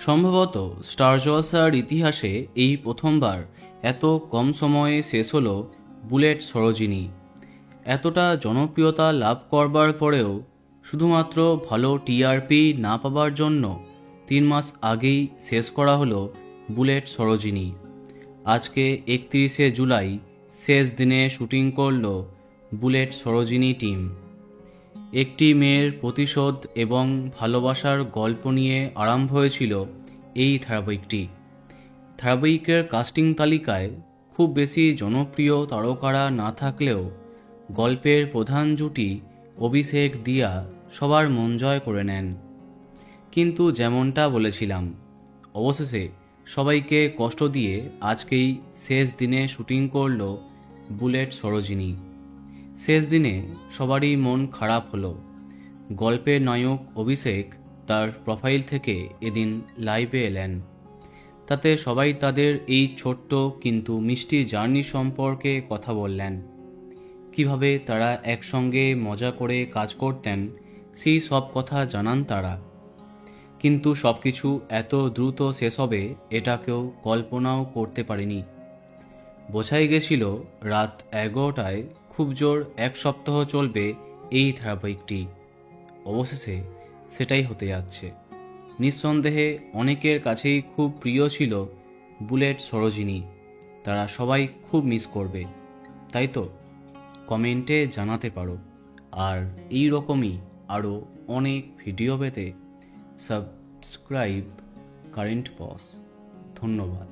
সম্ভবত স্টার জলসার ইতিহাসে এই প্রথমবার এত কম সময়ে শেষ হলো বুলেট সরোজিনী। এতটা জনপ্রিয়তা লাভ করবার পরেও শুধুমাত্র ভালো টিআরপি না পাবার জন্য 3 মাস আগেই শেষ করা হলো বুলেট সরোজিনী। আজকে 31শে জুলাই শেষ দিনে শুটিং করল বুলেট সরোজিনী টিম। একটি মেয়ের প্রতিশোধ এবং ভালোবাসার গল্প নিয়ে আরম্ভ হয়েছিল এই ধারাবাহিকের কাস্টিং তালিকায় খুব বেশি জনপ্রিয় তারকারা না থাকলেও গল্পের প্রধান জুটি অভিষেক দিয়া সবার মন জয় করে নেন। কিন্তু যেমনটা বলেছিলাম, অবশেষে সবাইকে কষ্ট দিয়ে আজকেই শেষ দিনে শুটিং করল বুলেট সরোজিনী। শেষ দিনে সবারই মন খারাপ হলো। গল্পের নায়ক অভিষেক তার প্রোফাইল থেকে এদিন লাইভে এলেন। তাতে সবাই তাদের এই ছোট্ট কিন্তু মিষ্টি জার্নি সম্পর্কে কথা বললেন। কিভাবে তারা একসঙ্গে মজা করে কাজ করতেন সেই সব কথা জানান তারা। কিন্তু সব কিছু এত দ্রুত শেষ হবে এটা কেউ কল্পনাও করতে পারেনি। বোঝাই গেছিল রাত 11টায় খুব জোর 1 সপ্তাহ চলবে এই ধারাবাহিকটি। অবশেষে সেটাই হতে যাচ্ছে। নিঃসন্দেহে অনেকের কাছেই খুব প্রিয় ছিল বুলেট সরোজিনী। তারা সবাই খুব মিস করবে, তাই তো? কমেন্টে জানাতে পারো। আর এই রকমই আরও অনেক ভিডিও পেতে সাবস্ক্রাইব কারেন্ট পজ। ধন্যবাদ।